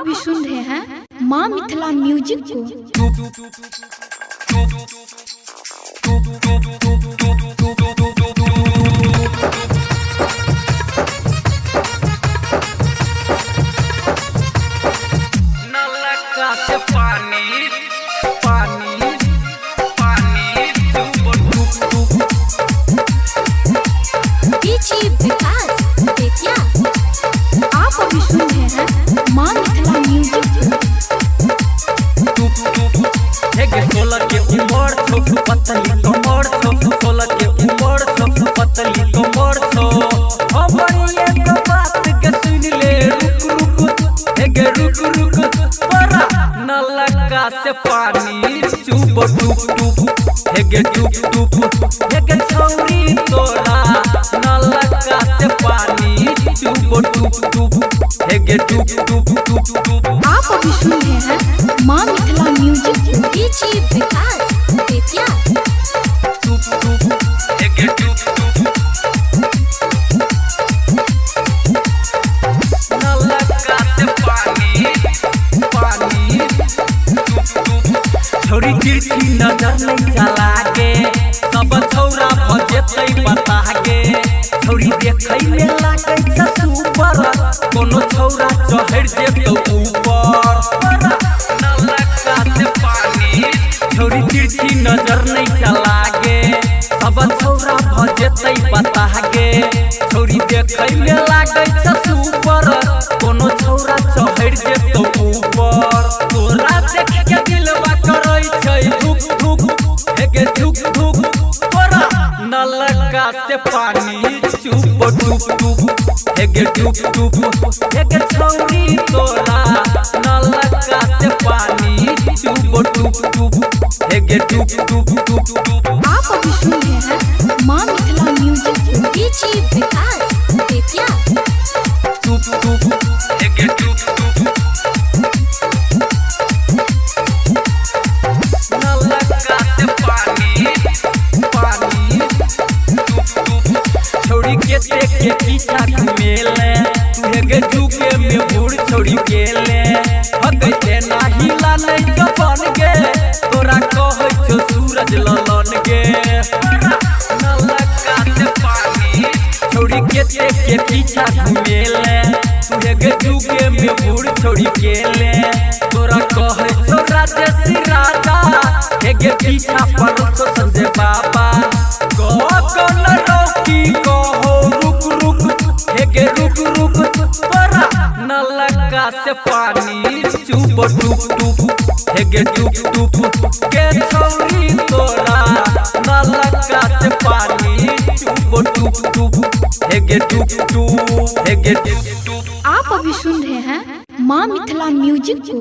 अभी सुन रहे हैं माँ मिथिला म्यूजिक को। नलका से पानी पानी पानी विकास बेतिया। आप अभी सुन रहे हैं माँ मिथिला म्यूजिक को। सोलह के उमर छो पतली कमर छो, 16 के उमर छो पतली कमर छो। हमर एक बात के सुन ले, रुक रुक हेगे रुक रुक परा। नलका से पानी चुप टुप टुप हेगे टुप टुप हेगे छौरी तोरा। नलका से पानी चुप टुप टुप हेगे टुप टुप टुप टुप। आप अभी सुन रहे हैं माँ मिथिला म्यूजिक को। विकास बेतिया। टुप टुप हेगे टुप टुप। नलका से पानी पानी टुप टुप। छोरी तिरछी नजर नहीं चलागे, सब छौरा भजेतै बतागे। छोरी देखै में लागै छ सुपर, कोनो छौरा चढ़ जेतौ ऊपर। नलका से पानी छोरी तिरछी नजर नहीं चलागे, सब छौरा भजेतै बतागे। छोरी देखै में लागै छ सुपर, कोनो छौरा चढ़ जेतौ ऊपर। तोरा देख के दिलवा करै छै धुक धुक हेगे धुक धुक तोरा। नलका से पानी चुप टुप टुप हेगे टुप टुप हेगे छौरी तोरा। नलका से पानी चुप टुप टुप हेगे टुप टुप टुप टुप। आप अभी सुन रहे हैं माँ मिथिला म्यूजिक को। विकास बेतिया। टुप टुप हेगे टुप टुप। नलका से पानी पानी टुप टुप। छोड़ी के देख के पीछा घुमेले, हेगे झुके में बूढ़ छोड़ी गेले। हगैते नाही लानै जबन गे, तोरा कहै छौ सूरज ललन गे। नलका से पानी छोड़ी के देख के पीछा घुमेले, हेगे झुके में बूढ़ छोड़ी गेले। तोरा कहै छौ राजेश राजा, हेगे पीछा पड़ो छौ संजय बाबा। कौन रोकी कहो रुक रुक हेगे रुक रुक तोरा। नलका से पानी चुप टुप टुप हेगे टुप टुप के छौरी तोरा। नलका से पानी चुप टुप टुप हेगे टुप टुप हेगे टुप टुप। आप अभी सुन रहे हैं माँ मिथिला म्यूजिक को।